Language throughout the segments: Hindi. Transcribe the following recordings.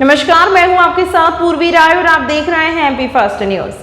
नमस्कार, मैं हूं आपके साथ पूर्वी राय और आप देख रहे हैं एमपी फर्स्ट न्यूज।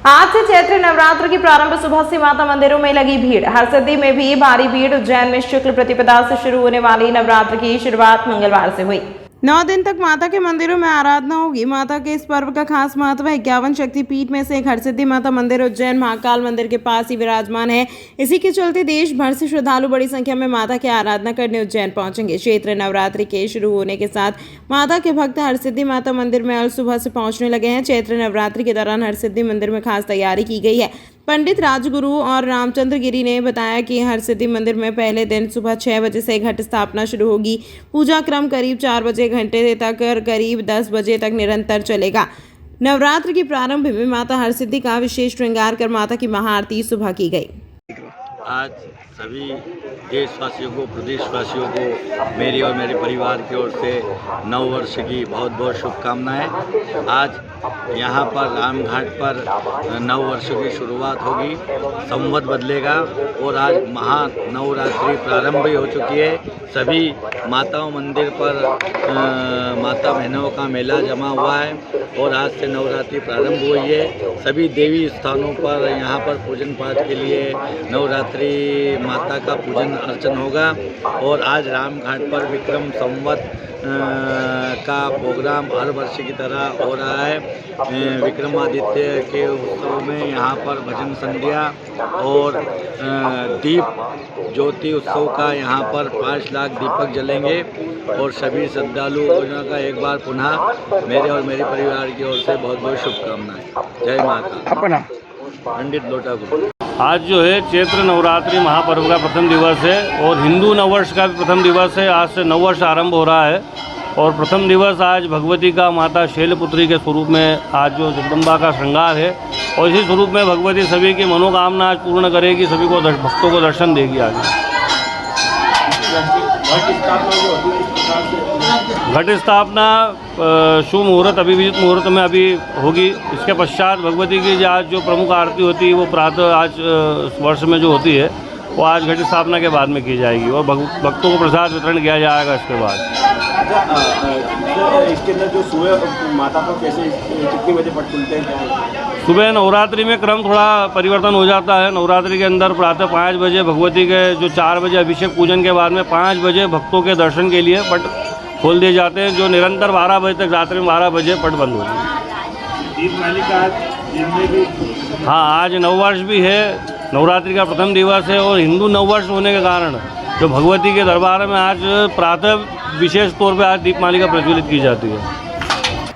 आज से चैत्र नवरात्र की प्रारंभ सुबह से माता मंदिरों में लगी भीड़। हरसिद्धि में भी भारी भीड़। उज्जैन में शुक्ल प्रतिपदा से शुरू होने वाली नवरात्र की शुरुआत मंगलवार से हुई। 9 दिन तक माता के मंदिरों में आराधना होगी। माता के इस पर्व का खास महत्व है। 51 शक्तिपीठ में से एक हरसिद्धि माता मंदिर उज्जैन महाकाल मंदिर के पास ही विराजमान है। इसी के चलते देश भर से श्रद्धालु बड़ी संख्या में माता की आराधना करने उज्जैन पहुंचेंगे। चैत्र नवरात्रि के शुरू होने के साथ माता के भक्त हरसिद्धि माता मंदिर में आज सुबह से पहुंचने लगे हैं। चैत्र नवरात्रि के दौरान हरसिद्धि मंदिर में खास तैयारी की गई है। पंडित राजगुरु और रामचंद्र गिरी ने बताया कि हरसिद्धि मंदिर में पहले दिन सुबह 6 बजे से घट स्थापना शुरू होगी। पूजा क्रम करीब 4 बजे घंटे तक करीब 10 बजे तक निरंतर चलेगा। नवरात्र की प्रारंभ में माता हरसिद्धि का विशेष श्रृंगार कर माता की महाआरती सुबह की गई। आज सभी देशवासियों को, प्रदेशवासियों को मेरी और मेरे परिवार की ओर से नव वर्ष की बहुत बहुत शुभकामनाएं। आज यहाँ पर रामघाट पर नव वर्ष की शुरुआत होगी, संवत बदलेगा और आज महानवरात्रि प्रारंभ भी हो चुकी है। सभी माताओं मंदिर पर माता बहनों का मेला जमा हुआ है और आज से नवरात्रि प्रारंभ हुई है। सभी देवी स्थानों पर यहाँ पर पूजन पाठ के लिए नवरात्रि माता का पूजन अर्चन होगा और आज रामघाट पर विक्रम संवत का प्रोग्राम हर वर्ष की तरह हो रहा है। विक्रमादित्य के उत्सव में यहाँ पर भजन संध्या और दीप ज्योति उत्सव का यहाँ पर 5 लाख दीपक जलेंगे और सभी श्रद्धालुओं का एक बार पुनः मेरे और मेरे परिवार की ओर से बहुत बहुत शुभकामनाएं। जय माता। अपना पंडित लोटागुरु। आज जो है चैत्र नवरात्रि महापर्व का प्रथम दिवस है और हिंदू नववर्ष का भी प्रथम दिवस है। आज से नववर्ष आरंभ हो रहा है और प्रथम दिवस आज भगवती का माता शैलपुत्री के स्वरूप में आज जो जगदम्बा का श्रृंगार है और इसी स्वरूप में भगवती सभी की मनोकामना आज पूर्ण करेगी, सभी को भक्तों को दर्शन देगी। आगे घट स्थापना शुभ मुहूर्त अभिजीत मुहूर्त में अभी होगी। इसके पश्चात भगवती की आज जो प्रमुख आरती होती है वो प्रातः आज वर्ष में जो होती है वो आज घट स्थापना के बाद में की जाएगी और भक्तों को प्रसाद वितरण किया जाएगा इसके बाद। इसके अंदर जो सुबह माता को कैसे कितने बजे पट खुलते हैं? सुबह नवरात्रि में क्रम थोड़ा परिवर्तन हो जाता है। नवरात्रि के अंदर प्रातः 5 बजे भगवती के जो 4 बजे अभिषेक पूजन के बाद में 5 बजे भक्तों के दर्शन के लिए पट खोल दिए जाते हैं, जो निरंतर 12 बजे तक, रात्रि में 12 बजे पट बंद होती है। दीपमालिका भी हाँ, आज नववर्ष भी है, नवरात्रि का प्रथम दिवस है और हिंदू नववर्ष होने के कारण जो भगवती के दरबार में आज प्रातः विशेष तौर पे आज दीपमालिका प्रज्वलित की जाती है।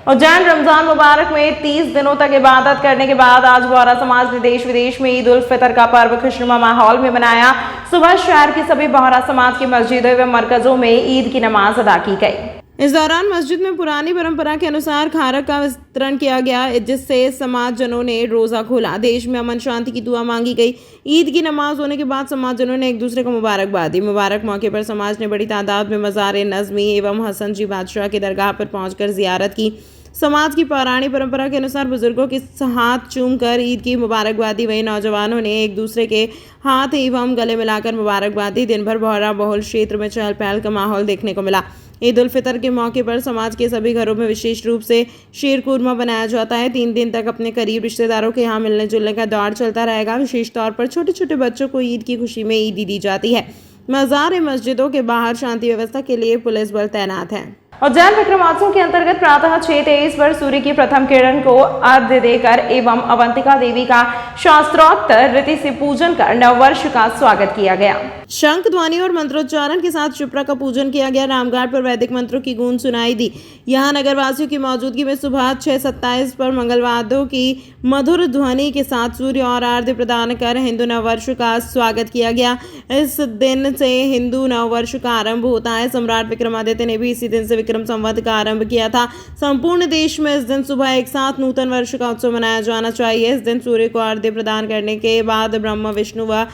उज्जैन रमजान मुबारक में 30 दिनों तक इबादत करने के बाद आज बोहरा समाज ने देश विदेश में ईद उल फितर का पर्व खुशनुमा माहौल में मनाया। सुबह शहर की सभी बोहरा समाज की मस्जिदों एवं मरकजों में ईद की नमाज अदा की गई। इस दौरान मस्जिद में पुरानी परंपरा के अनुसार खारक का वितरण किया गया, जिससे समाजजनों ने रोजा खोला। देश में अमन शांति की दुआ मांगी गई। ईद की नमाज होने के बाद समाजजनों ने एक दूसरे को मुबारकबाद दी। मुबारक मौके पर समाज ने बड़ी तादाद में मज़ार नज़मी एवं हसन जी बादशाह की दरगाह पर पहुंचकर जियारत की। समाज की पौराणिक परंपरा के अनुसार बुजुर्गों के हाथ चूमकर ईद की मुबारकबाद दी। वहीं नौजवानों ने एक दूसरे के हाथ एवं गले मिलाकर मुबारकबाद दी। दिन भर बोहरा बहुल क्षेत्र में चहल पहल का माहौल देखने को मिला। ईद उल फितर के मौके पर समाज के सभी घरों में विशेष रूप से शीर कुरमा बनाया जाता है। 3 दिन तक अपने करीब रिश्तेदारों के यहाँ मिलने जुलने का दौर चलता रहेगा। विशेष तौर पर छोटे छोटे बच्चों को ईद की खुशी में ईदी दी जाती है। मज़ार मस्जिदों के बाहर शांति व्यवस्था के लिए पुलिस बल तैनात है। उज्जैन विक्रमोत्सव के अंतर्गत प्रातः 6:23 पर सूर्य की प्रथम किरण को अर्घ्य देकर एवं अवंतिका देवी का शास्त्रोक्त रीति से पूजन कर नववर्ष का स्वागत किया गया। शंख ध्वनि और मंत्रोच्चारण के साथ शिप्रा का पूजन किया गया। रामघाट पर वैदिक मंत्रों की गूंज सुनाई दी। यहाँ नगरवासियों की मौजूदगी में सुबह 6:27 पर मंगलवाद्यों की मधुर ध्वनि के साथ सूर्य और आरती प्रदान कर हिंदू नववर्ष का स्वागत किया गया। इस दिन से हिंदू नववर्ष का आरंभ होता है। सम्राट विक्रमादित्य ने भी इसी दिन से विक्रम संवत का आरंभ किया था। संपूर्ण देश में इस दिन सुबह एक साथ नूतन वर्ष का उत्सव मनाया जाना चाहिए। इस दिन सूर्य को आरती प्रदान करने के बाद ब्रह्मा, विष्णु व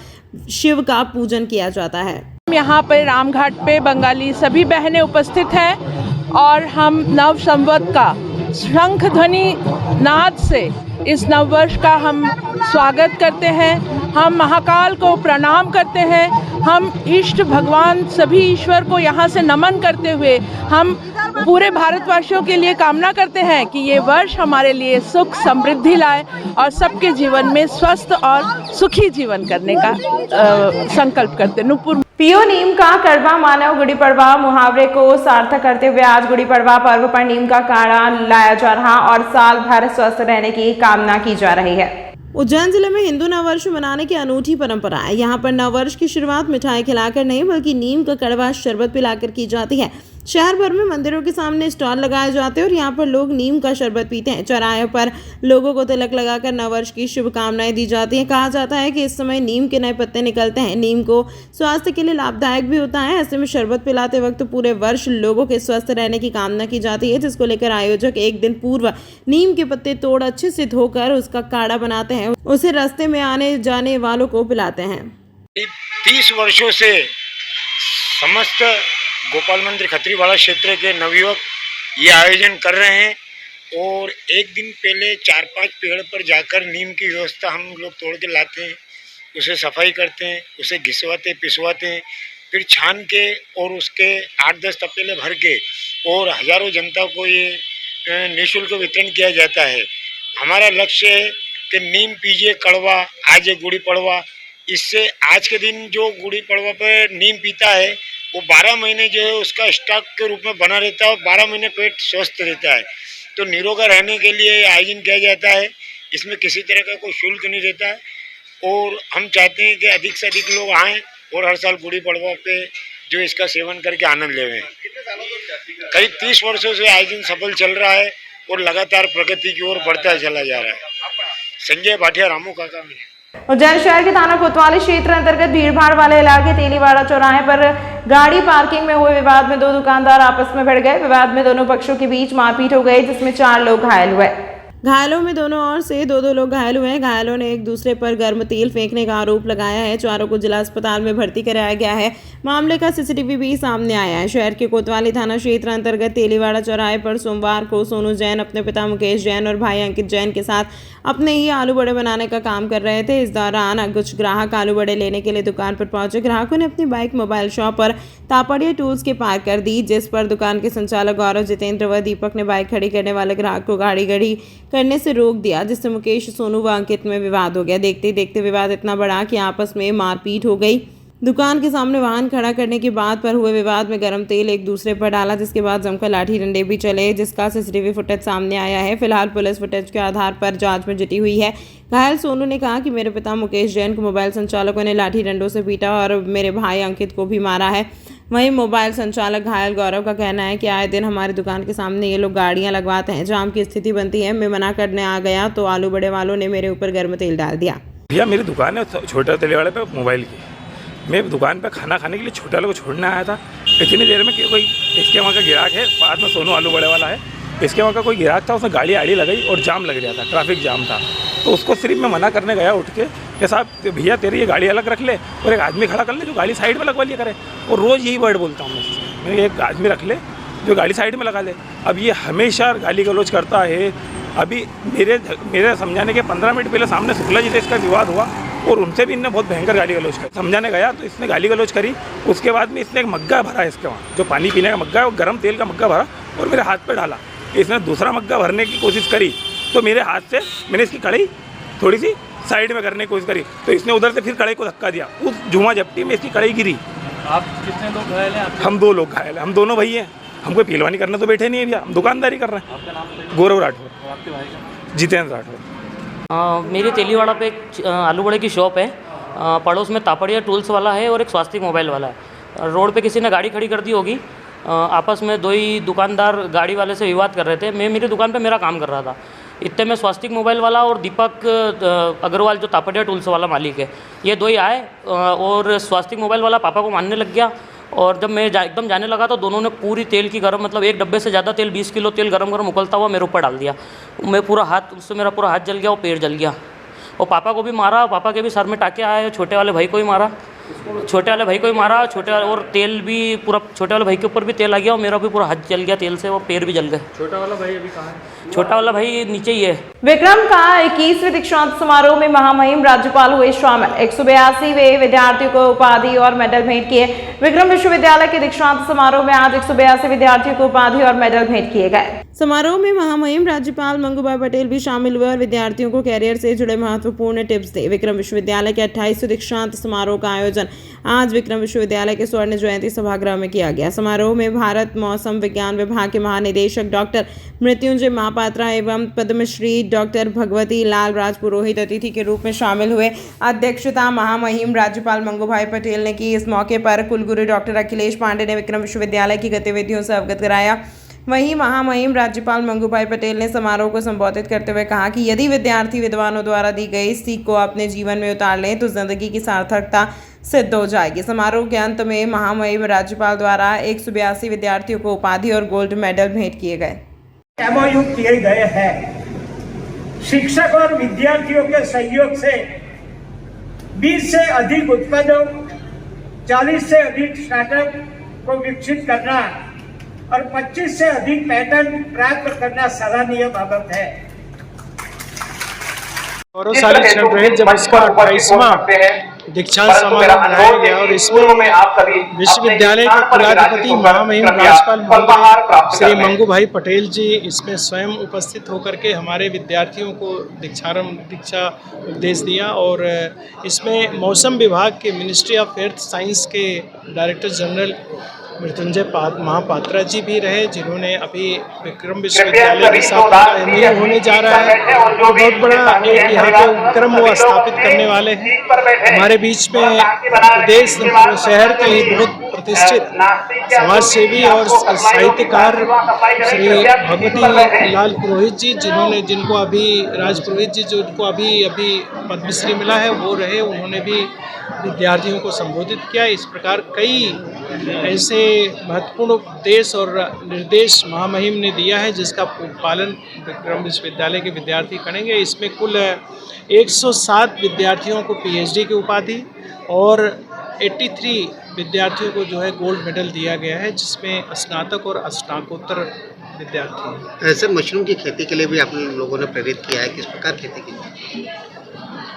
शिव का पूजन किया जाता है। यहाँ पर रामघाट पे बंगाली सभी बहनें उपस्थित हैं और हम नव संवत का शंख ध्वनि नाद से इस नववर्ष का हम स्वागत करते हैं। हम महाकाल को प्रणाम करते हैं हम इष्ट भगवान सभी ईश्वर को यहाँ से नमन करते हुए हम पूरे भारतवासियों के लिए कामना करते हैं कि ये वर्ष हमारे लिए सुख समृद्धि लाए और सबके जीवन में स्वस्थ और सुखी जीवन करने का संकल्प करते हैं। नुपुर पीओ नीम का कड़वा मानव गुड़ी पड़वा मुहावरे को सार्थक करते हुए आज गुड़ी पड़वा पर्व पर नीम का काढ़ा लाया जा रहा और साल भर स्वस्थ रहने की कामना की जा रही है। उज्जैन जिले में हिंदू नववर्ष मनाने की अनूठी परंपरा है। यहाँ पर नववर्ष की शुरुआत मिठाई खिलाकर नहीं बल्कि नीम का कड़वा शरबत पिलाकर की जाती है। शहर भर में मंदिरों के सामने स्टॉल लगाए जाते हैं और यहाँ पर लोग नीम का शरबत पीते हैं। चौराहों पर लोगों को तिलक लगाकर नववर्ष की शुभकामनाएं दी जाती हैं। कहा जाता है कि इस समय नीम के नए पत्ते निकलते हैं। नीम को स्वास्थ्य के लिए लाभदायक भी होता है। ऐसे में शरबत पिलाते वक्त पूरे वर्ष लोगों के स्वस्थ रहने की कामना की जाती है, जिसको लेकर आयोजक एक दिन पूर्व नीम के पत्ते तोड़ अच्छे से धोकर उसका काढ़ा बनाते हैं, उसे रास्ते में आने जाने वालों को पिलाते हैं। 30 वर्षों से समस्त गोपाल मंदिर खत्रीवाड़ा क्षेत्र के नवयुवक ये आयोजन कर रहे हैं और एक दिन पहले 4-5 पेड़ पर जाकर नीम की व्यवस्था हम लोग तोड़ के लाते हैं, उसे सफाई करते हैं, उसे घिसवाते पिसवाते हैं, फिर छान के और उसके 8-10 तपेले भर के और हजारों जनता को ये निःशुल्क वितरण किया जाता है। हमारा लक्ष्य है कि नीम पीजिए कड़वा, आज गुड़ी पड़वा। इससे आज के दिन जो गुड़ी पड़वा पर नीम पीता है वो 12 महीने जो है उसका स्टॉक के रूप में बना रहता है और 12 महीने पेट स्वस्थ रहता है। तो निरोगा रहने के लिए आयोजन किया जाता है। इसमें किसी तरह का कोई शुल्क नहीं रहता है और हम चाहते हैं कि अधिक से अधिक लोग आएँ और हर साल गुड़ी पड़वा पे जो इसका सेवन करके आनंद लेवें। करीब 30 वर्षों से आयोजन सफल चल रहा है और लगातार प्रगति की ओर बढ़ता चला जा रहा है। संजय भाटिया, रामू काका में। उज्जैन शहर के थाना कोतवाली क्षेत्र अंतर्गत भीड़भाड़ वाले इलाके तेलीवाड़ा चौराहे पर गाड़ी पार्किंग में हुए विवाद में दो दुकानदार आपस में भिड़ गए। विवाद में दोनों पक्षों के बीच मारपीट हो गई, जिसमें 4 लोग घायल हुए। घायलों में दोनों ओर से 2-2 लोग घायल हुए हैं। घायलों ने एक दूसरे पर गर्म तेल फेंकने का आरोप लगाया है। चारों को जिला अस्पताल में भर्ती कराया गया है। मामले का सीसीटीवी भी सामने आया है। शहर के कोतवाली थाना क्षेत्र अंतर्गत तेलीवाड़ा चौराहे पर सोमवार को सोनू जैन अपने पिता मुकेश जैन और भाई अंकित जैन के साथ अपने ही आलू बड़े बनाने का काम कर रहे थे। इस दौरान कुछ ग्राहक आलू बड़े लेने के लिए दुकान पर पहुंचे। ग्राहकों ने अपनी बाइक मोबाइल शॉप पर तापड़िया टूल्स के पार्क कर दी, जिस पर दुकान के संचालक गौरव, जितेंद्र व दीपक ने बाइक खड़ी करने वाले ग्राहक को गाड़ी खड़ी करने से रोक दिया, जिससे मुकेश, सोनू व अंकित में विवाद हो गया। देखते ही देखते विवाद इतना बढ़ा कि आपस में मारपीट हो गई। दुकान के सामने वाहन खड़ा करने की बात पर हुए विवाद में गर्म तेल एक दूसरे पर डाला, जिसके बाद जमकर लाठी डंडे भी चले, जिसका सीसीटीवी फुटेज सामने आया है। फिलहाल पुलिस फुटेज के आधार पर जांच में जुटी हुई है। घायल सोनू ने कहा कि मेरे पिता मुकेश जैन को मोबाइल संचालकों ने लाठी डंडों से पीटा और मेरे भाई अंकित को भी मारा है। वहीं मोबाइल संचालक घायल गौरव का कहना है कि आए दिन हमारी दुकान के सामने ये लोग गाड़ियां लगवाते हैं, जाम की स्थिति बनती है। मैं मना करने आ गया तो आलू बड़े वालों ने मेरे ऊपर गर्म तेल डाल दिया। भैया मेरी दुकान है छोटे तेले वाले पे मोबाइल की। मैं दुकान पे खाना खाने के लिए छोटे वाले को छोड़ने आया था। इतनी देर में कोई इसके वहाँ का ग्राहक है, पास में सोनू आलू बड़े वाला है, इसके वहाँ का कोई ग्राहक था, उसने गाड़ी आड़ी लगाई और जाम लग रहा था, ट्रैफिक जाम था। तो उसको सिर्फ मैं मना करने गया उठ के कि साहब भैया तेरी ये गाड़ी अलग रख ले और एक आदमी खड़ा कर ले जो गाड़ी साइड में लगवा लिया करे। और रोज़ यही वर्ड बोलता हूँ मैं, एक आदमी रख ले जो गाड़ी साइड में लगा ले। अब ये हमेशा गाली गलौज करता है। अभी मेरे समझाने के 15 मिनट पहले सामने शुक्ला जी से इसका विवाद हुआ और उनसे भी इनने बहुत भयंकर गाली गलौज करी। समझाने गया तो इसने गाली गलौज करी। उसके बाद में इसने एक मग्गा भरा इसके वहाँ, जो पानी पीने का मग्गा है, वो गर्म तेल का मग्गा भरा और मेरे हाथ पर डाला। इसने दूसरा मग्गा भरने की कोशिश करी तो मेरे हाथ से मैंने इसकी कढ़ाई थोड़ी सी साइड में करने की कोशिश करी तो इसने उधर से फिर कढ़ाई को धक्का दिया। उस झुमा झपटी में इसकी कढ़ाई गिरी। आप कितने लोग घायल हैं? हम 2 लोग घायल हैं। हम दोनों भाई हैं। हम कोई पहलवानी करने तो बैठे नहीं है भैया, हम दुकानदारी कर रहे हैं। आपका नाम? गौरव राठौर। और आपके भाई का? जितेंद्र राठौर। मेरी तेलीवाड़ा पे एक आलू बड़े की शॉप है। पड़ोस में तापड़िया टूल्स वाला है और एक स्वास्तिक मोबाइल वाला है। रोड पे किसी ने गाड़ी खड़ी कर दी होगी। आपस में 2 ही दुकानदार गाड़ी वाले से विवाद कर रहे थे। मैं मेरी दुकान पे मेरा काम कर रहा था। इतने में स्वास्तिक मोबाइल वाला और दीपक अग्रवाल जो तापड़िया टूल्स वाला मालिक है, ये 2 ही आए और स्वास्तिक मोबाइल वाला पापा को मारने लग गया। और जब मैं एकदम जाने लगा तो दोनों ने पूरी तेल की गर्म, मतलब एक डब्बे से ज़्यादा तेल, 20 किलो तेल गरम उकलता हुआ मेरे ऊपर डाल दिया। मैं पूरा हाथ, उससे मेरा पूरा हाथ जल गया और पैर जल गया। और पापा को भी मारा, पापा के भी सर में टाके आए। छोटे वाले भाई को ही मारा, छोटे वाले और तेल भी पूरा, छोटे वाले भाई के ऊपर भी तेल आ गया और मेरा भी पूरा हाथ जल गया तेल से और पैर भी जल गए। छोटा वाला भाई अभी कहाँ है? छोटा वाला भाई नीचे ही है। विक्रम का 21वें दीक्षांत समारोह में महामहिम राज्यपाल हुए शामिल। 182वें विद्यार्थियों को उपाधि और मेडल भेंट किए। विक्रम विश्वविद्यालय के दीक्षांत समारोह में आज 182 विद्यार्थियों को उपाधि और मेडल भेंट किए गए। समारोह में महामहिम राज्यपाल मंगूभाई पटेल भी शामिल हुए और विद्यार्थियों को कैरियर से जुड़े महत्वपूर्ण टिप्स दिए। विक्रम विश्वविद्यालय के 28वें दीक्षांत समारोह का आयोजन आज विक्रम विश्वविद्यालय के स्वर्ण जयंती सभागृह में किया गया। समारोह में भारत मौसम विज्ञान विभाग के महानिदेशक डॉक्टर मृत्युंजय महापात्रा एवं पद्मश्री डॉक्टर भगवती लाल राजपुरोहित अतिथि के रूप में शामिल हुए। अध्यक्षता महामहिम राज्यपाल मंगूभाई पटेल ने की। इस मौके पर कुलगुरु डॉक्टर अखिलेश पांडे ने विक्रम विश्वविद्यालय की गतिविधियों से अवगत कराया। वहीं महामहिम राज्यपाल मंगूभाई पटेल ने समारोह को संबोधित करते हुए कहा कि यदि विद्यार्थी विद्वानों द्वारा दी गई सीख को अपने जीवन में उतार लें तो जिंदगी की सार्थकता सिद्ध हो जाएगी। समारोह के अंत में महामहिम राज्यपाल द्वारा 182 विद्यार्थियों को उपाधि और गोल्ड मेडल भेंट किए गए। एमओयू किए गए हैं। शिक्षक और विद्यार्थियों के सहयोग से 20 से अधिक उत्पादों, 40 से अधिक स्टार्टअप को विकसित करना और 25 से अधिक पैटर्न प्राप्त करना सराहनीय बाबत है। गौरवशाली क्षण रहे जब इसका 28वां दीक्षांत समारोह मनाया गया और इसमें विश्वविद्यालय के कुलाधिपति महामहिम राज्यपाल महोदय श्री मंगूभाई पटेल जी इसमें स्वयं उपस्थित होकर के हमारे विद्यार्थियों को दीक्षा उपदेश दिया। और इसमें मौसम विभाग के मिनिस्ट्री ऑफ एर्थ साइंस के डायरेक्टर जनरल मृत्युंजय महापात्रा जी भी रहे, जिन्होंने अभी विक्रम विश्वविद्यालय के साथ एमओयू होने जा रहा है तो बहुत बड़ा एक यहाँ पे उपक्रम वो स्थापित करने वाले हैं। हमारे बीच में प्रदेश शहर के ही बहुत प्रतिष्ठित समाज सेवी और साहित्यकार श्री भगवती लाल पुरोहित जी, जिनको अभी राज पुरोहित जी जिनको अभी पद्मश्री मिला है वो रहे, उन्होंने भी विद्यार्थियों को संबोधित किया। इस प्रकार कई ऐसे महत्वपूर्ण उपदेश और निर्देश महामहिम ने दिया है जिसका पालन विक्रम विश्वविद्यालय के विद्यार्थी करेंगे। इसमें कुल 107 विद्यार्थियों को पीएचडी की उपाधि और 83 विद्यार्थियों को जो है गोल्ड मेडल दिया गया है, जिसमें स्नातक और स्नातकोत्तर विद्यार्थी हैं। ऐसे मशरूम की खेती के लिए भी आप लोगों ने प्रेरित किया है, किस प्रकार खेती की?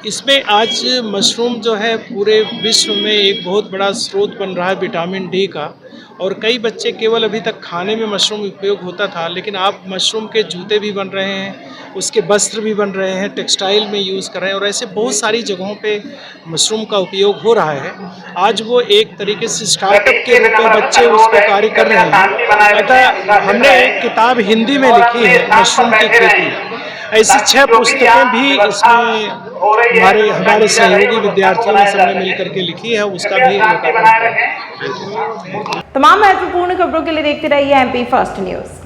इसमें आज मशरूम जो है पूरे विश्व में एक बहुत बड़ा स्रोत बन रहा है विटामिन डी का, और कई बच्चे केवल अभी तक खाने में मशरूम उपयोग होता था, लेकिन आप मशरूम के जूते भी बन रहे हैं, उसके वस्त्र भी बन रहे हैं, टेक्सटाइल में यूज़ कर रहे हैं और ऐसे बहुत सारी जगहों पे मशरूम का उपयोग हो रहा है। आज वो एक तरीके से स्टार्टअप के रूप में बच्चे उस पर कार्य कर रहे हैं। अतः हमने एक किताब हिंदी में लिखी है मशरूम की खेती। ऐसी 6 पुस्तकें भी इसमें हमारे सहयोगी विद्यार्थियों ने सबने मिलकर के लिखी है, उसका भी लोकार्पण। तमाम महत्वपूर्ण खबरों के लिए देखते रहिए MP फर्स्ट न्यूज़।